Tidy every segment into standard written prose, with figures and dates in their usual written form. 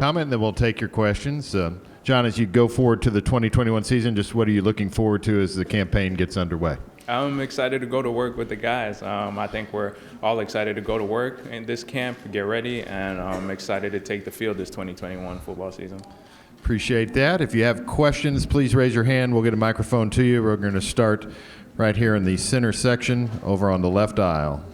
comment, and then we'll take your questions. John, as you go forward to the 2021 season, just what are you looking forward to as the campaign gets underway? I'm excited to go to work with the guys. I think we're all excited to go to work in this camp, get ready, and I'm excited to take the field this 2021 football season. Appreciate that. If you have questions, please raise your hand. We'll get a microphone to you. We're going to start right here in the center section over on the left aisle.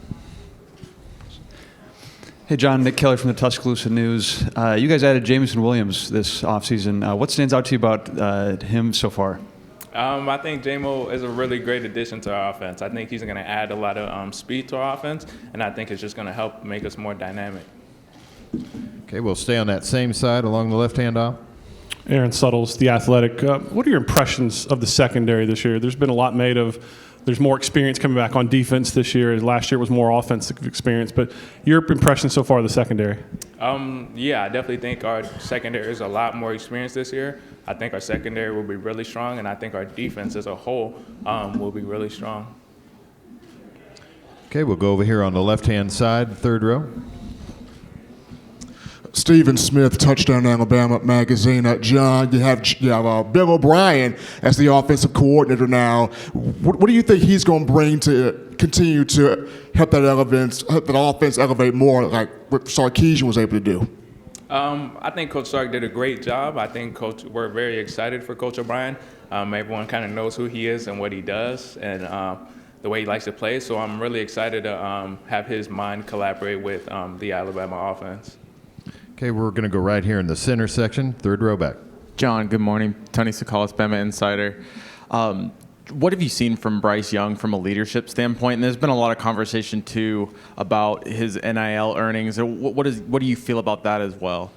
Hey, John, Nick Kelly from the Tuscaloosa News. You guys added Jameson Williams this offseason. What stands out to you about him so far? I think J-Mo is a really great addition to our offense. I think he's going to add a lot of speed to our offense, and I think it's just going to help make us more dynamic. Okay, we'll stay on that same side along the left-hand aisle. Aaron Suttles, The Athletic. What are your impressions of the secondary this year? There's been a lot made of there's more experience coming back on defense this year. Last year was more offensive experience. But your impression so far of the secondary? Yeah, I definitely think our secondary is a lot more experienced this year. I think our secondary will be really strong, and I think our defense as a whole will be really strong. Okay, we'll go over here on the left-hand side, third row. Stephen Smith, Touchdown Alabama Magazine. John, you have Bill O'Brien as the offensive coordinator now. What do you think he's going to bring to continue to help that offense elevate more, like what Sarkisian was able to do? I think Coach Sark did a great job. I think we're very excited for Coach O'Brien. Everyone kind of knows who he is and what he does, and the way he likes to play. So I'm really excited to have his mind collaborate with the Alabama offense. Okay, we're going to go right here in the center section, third row back. John, good morning. Tony Sakalis, Bama Insider. What have you seen from Bryce Young from a leadership standpoint? And there's been a lot of conversation, too, about his NIL earnings. What do you feel about that as well?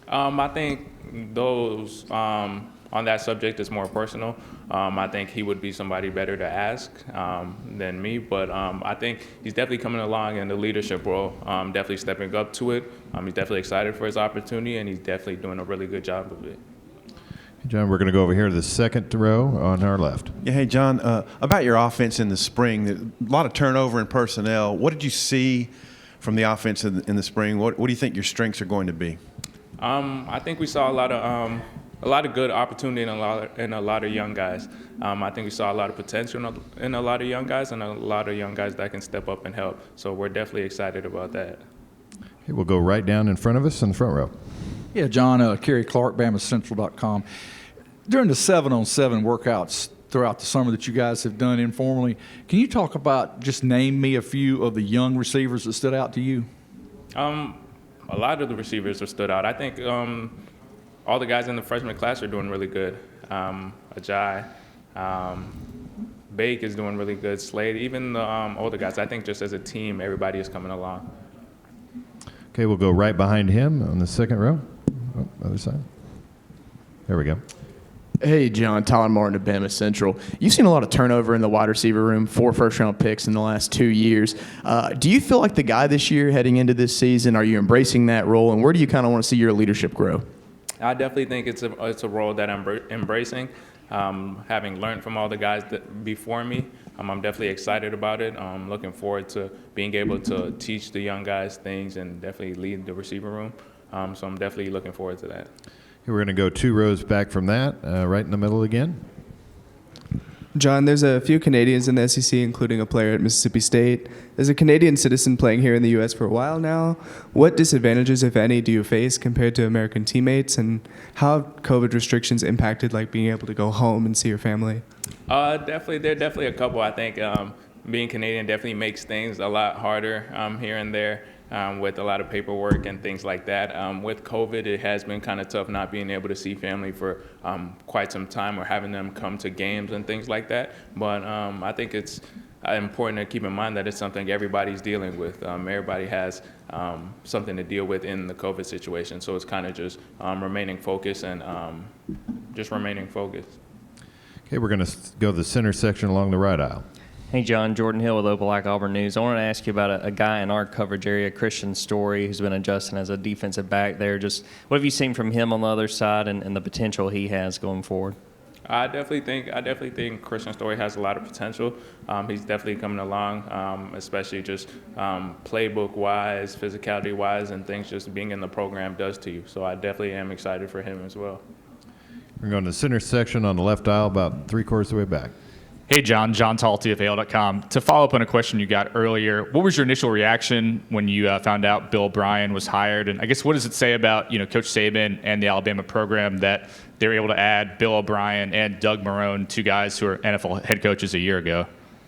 I think those on that subject is more personal. I think he would be somebody better to ask than me, but I think he's definitely coming along in the leadership role, definitely stepping up to it. He's definitely excited for his opportunity, and he's definitely doing a really good job of it. John, we're going to go over here to the second row on our left. Yeah, hey, John, about your offense in the spring, a lot of turnover in personnel. What did you see from the offense in the spring? What do you think your strengths are going to be? I think we saw a lot of good opportunity in a lot of young guys. I think we saw a lot of potential in a lot of young guys, and a lot of young guys that can step up and help. So we're definitely excited about that. Okay, we'll go right down in front of us in the front row. Yeah, John, Kerry Clark, BamaCentral.com. During the 7-on-7 workouts throughout the summer that you guys have done informally, can you talk about, just name me a few of the young receivers that stood out to you? A lot of the receivers have stood out. I think all the guys in the freshman class are doing really good. Ajay, Bake is doing really good. Slade, even the older guys. I think just as a team, everybody is coming along. Okay, we'll go right behind him on the second row. Oh, other side. There we go. Hey, John, Tyler Martin of Bama Central. You've seen a lot of turnover in the wide receiver room, 4 first-round picks in the last 2 years. Do you feel like the guy this year heading into this season? Are you embracing that role, and where do you kind of want to see your leadership grow? I definitely think it's a role that I'm embracing. Having learned from all the guys before me, I'm definitely excited about it. I'm looking forward to being able to teach the young guys things and definitely lead the receiver room. So I'm definitely looking forward to that. We're going to go 2 rows back from that, right in the middle again. John, there's a few Canadians in the SEC, including a player at Mississippi State. There's a Canadian citizen playing here in the U.S. for a while now. What disadvantages, if any, do you face compared to American teammates, and how have COVID restrictions impacted being able to go home and see your family? There are definitely a couple. I think being Canadian definitely makes things a lot harder here and there. With a lot of paperwork and things like that. With COVID, it has been kind of tough not being able to see family for quite some time, or having them come to games and things like that. But I think it's important to keep in mind that it's something everybody's dealing with. Everybody has something to deal with in the COVID situation. So it's kind of just remaining focused and just remaining focused. Okay, we're going to go to the center section along the right aisle. Hey, John, Jordan Hill with Opelika Auburn News. I want to ask you about a guy in our coverage area, Christian Story, who's been adjusting as a defensive back there. Just what have you seen from him on the other side and the potential he has going forward? I definitely think Christian Story has a lot of potential. He's definitely coming along, especially just playbook-wise, physicality-wise, and things just being in the program does to you. So I definitely am excited for him as well. We're going to the center section on the left aisle, about three-quarters of the way back. Hey, John Talty of AL.com. To follow up on a question you got earlier, what was your initial reaction when you found out Bill O'Brien was hired? And I guess what does it say about Coach Saban and the Alabama program that they were able to add Bill O'Brien and Doug Marrone, two guys who were NFL head coaches a year ago?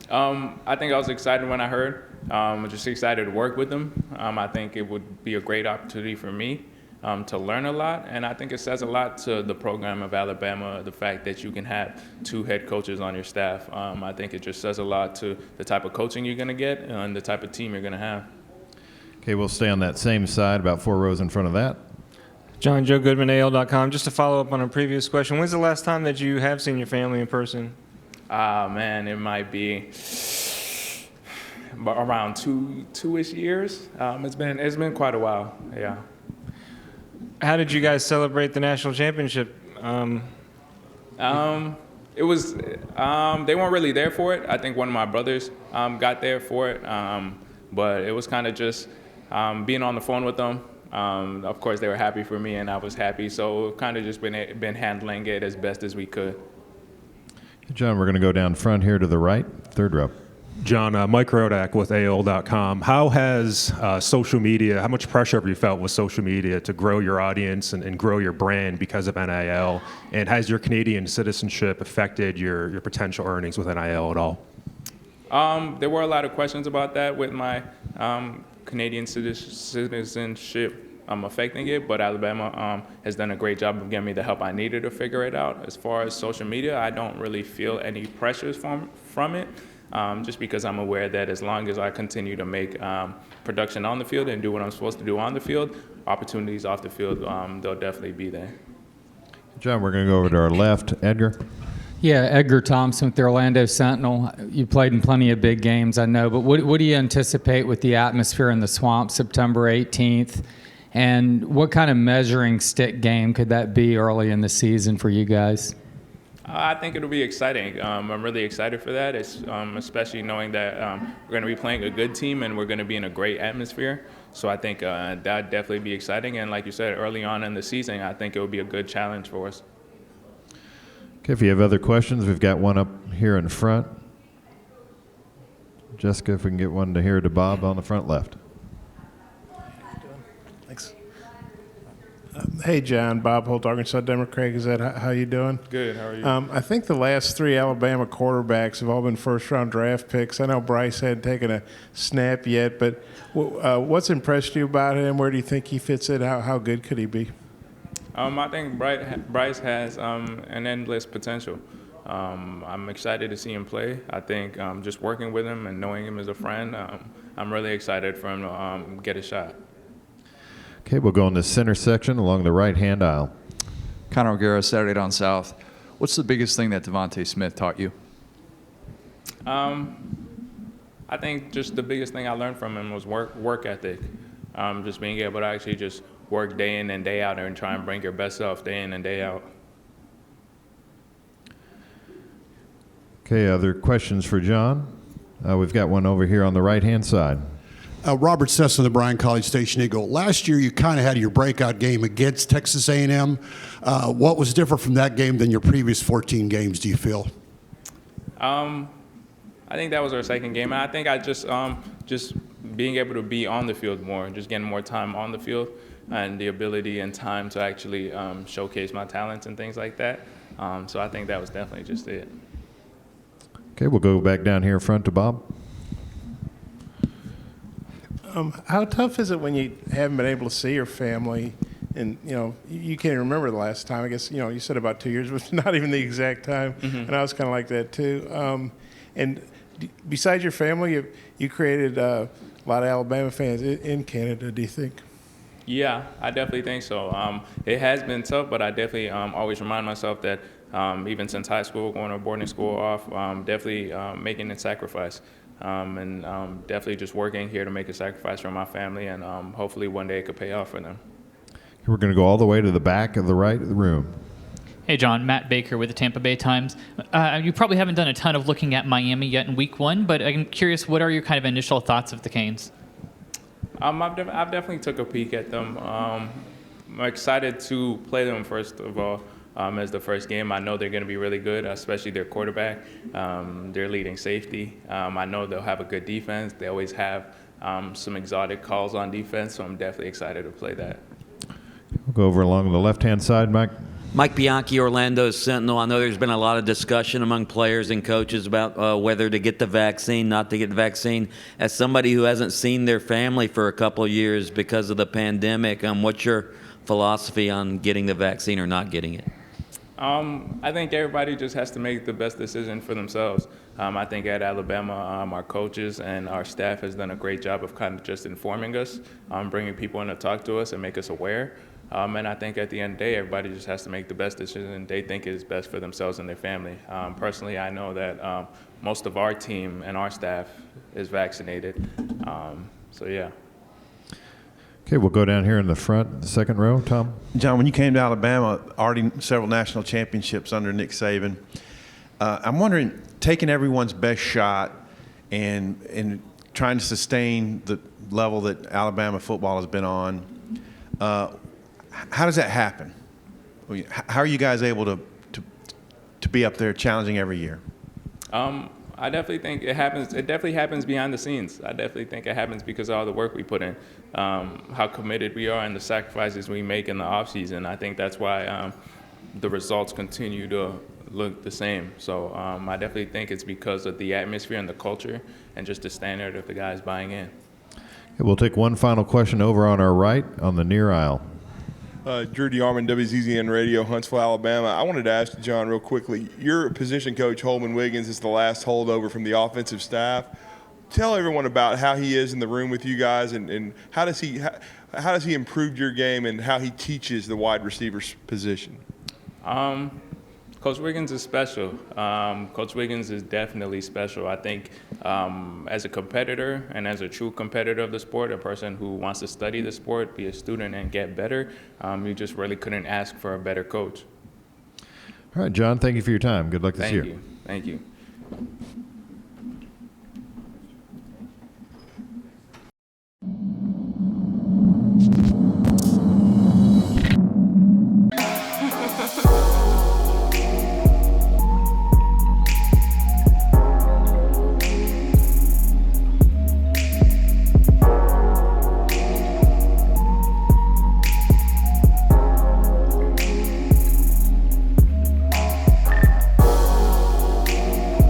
I think I was excited when I heard. Just excited to work with them. I think it would be a great opportunity for me to learn a lot, and I think it says a lot to the program of Alabama, the fact that you can have two head coaches on your staff. I think it just says a lot to the type of coaching you're going to get and the type of team you're going to have. Okay, we'll stay on that same side, about 4 rows in front of that. Joe Goodman, AL.com. Just to follow up on a previous question, when's the last time that you have seen your family in person? Man, it might be around two-ish years. It's been quite a while, yeah. How did you guys celebrate the national championship? It was they weren't really there for it. I think one of my brothers got there for it, but it was kind of just being on the phone with them. Of course, they were happy for me, and I was happy. So we've kind of just been handling it as best as we could. John, we're going to go down front here to the right, third row. John, Mike Rodak with AOL.com. How has social media, how much pressure have you felt with social media to grow your audience and grow your brand because of NIL? And has your Canadian citizenship affected your potential earnings with NIL at all? There were a lot of questions about that with my Canadian citizenship affecting it, but Alabama has done a great job of giving me the help I needed to figure it out. As far as social media, I don't really feel any pressures from it. Just because I'm aware that as long as I continue to make production on the field and do what I'm supposed to do on the field, opportunities off the field, they'll definitely be there. John, we're going to go over to our left. Edgar? Yeah, Edgar Thompson with the Orlando Sentinel. You played in plenty of big games, I know, but what do you anticipate with the atmosphere in the Swamp September 18th? And what kind of measuring stick game could that be early in the season for you guys? I think it'll be exciting. I'm really excited for that, especially knowing that we're going to be playing a good team and we're going to be in a great atmosphere. So I think that'd definitely be exciting. And like you said, early on in the season, I think it will be a good challenge for us. Okay, if you have other questions, we've got one up here in front. Jessica, if we can get one to here to Bob on the front left. Thanks. Hey, John. Bob Holt, Arkansas Democrat Gazette. How you doing? Good. How are you? I think the last 3 Alabama quarterbacks have all been first-round draft picks. I know Bryce hadn't taken a snap yet, but what's impressed you about him? Where do you think he fits in? How good could he be? I think Bryce has an endless potential. I'm excited to see him play. I think just working with him and knowing him as a friend, I'm really excited for him to get a shot. Okay, we'll go in the center section along the right-hand aisle. Conor O'Gara, Saturday Down South. What's the biggest thing that Devontae Smith taught you? I think just the biggest thing I learned from him was work ethic. Just being able to actually just work day in and day out and try and bring your best self day in and day out. Okay, other questions for John? We've got one over here on the right-hand side. Robert Sesson, the Bryan College Station Eagle. Last year, you kind of had your breakout game against Texas A&M. What was different from that game than your previous 14 games, do you feel? I think that was our second game. And I think I just being able to be on the field more, just getting more time on the field and the ability and time to actually showcase my talents and things like that. So I think that was definitely just it. Okay, we'll go back down here in front to Bob. How tough is it when you haven't been able to see your family, and you can't remember the last time? I guess you said about 2 years, but not even the exact time. And I was kind of like that too. And besides your family, you created a lot of Alabama fans in Canada. Do you think? Yeah, I definitely think so. It has been tough, but I definitely always remind myself that even since high school, going to boarding school off, definitely making a sacrifice. And definitely just working here to make a sacrifice for my family, and hopefully one day it could pay off for them. We're going to go all the way to the back of the right of the room. Hey, John. Matt Baker with the Tampa Bay Times. You probably haven't done a ton of looking at Miami yet in week 1, but I'm curious, what are your kind of initial thoughts of the Canes? I've definitely took a peek at them. I'm excited to play them, first of all, as the first game. I know they're going to be really good, especially their quarterback, their leading safety. I know they'll have a good defense. They always have some exotic calls on defense, so I'm definitely excited to play that. We'll go over along the left-hand side, Mike. Mike Bianchi, Orlando Sentinel. I know there's been a lot of discussion among players and coaches about whether to get the vaccine, not to get the vaccine. As somebody who hasn't seen their family for a couple of years because of the pandemic, what's your philosophy on getting the vaccine or not getting it? I think everybody just has to make the best decision for themselves. I think at Alabama, our coaches and our staff has done a great job of kind of just informing us, bringing people in to talk to us and make us aware. And I think at the end of the day, everybody just has to make the best decision they think is best for themselves and their family. Personally, I know that most of our team and our staff is vaccinated. So, yeah. Okay, we'll go down here in the front, the second row. Tom? John, when you came to Alabama, already several national championships under Nick Saban. I'm wondering, taking everyone's best shot and trying to sustain the level that Alabama football has been on, how does that happen? How are you guys able to be up there challenging every year? I definitely think it happens. It definitely happens behind the scenes. I definitely think it happens because of all the work we put in, how committed we are, and the sacrifices we make in the off season. I think that's why the results continue to look the same. So I definitely think it's because of the atmosphere and the culture, and just the standard of the guys buying in. Okay, we'll take one final question over on our right on the near aisle. Drew DeArmond, WZZN Radio, Huntsville, Alabama. I wanted to ask you, John, real quickly. Your position coach, Holman Wiggins, is the last holdover from the offensive staff. Tell everyone about how he is in the room with you guys, and how does he improve your game, and how he teaches the wide receivers position. Coach Wiggins is special. Coach Wiggins is definitely special. I think as a competitor and as a true competitor of the sport, a person who wants to study the sport, be a student, and get better, you just really couldn't ask for a better coach. All right, John, thank you for your time. Good luck this year. Thank you.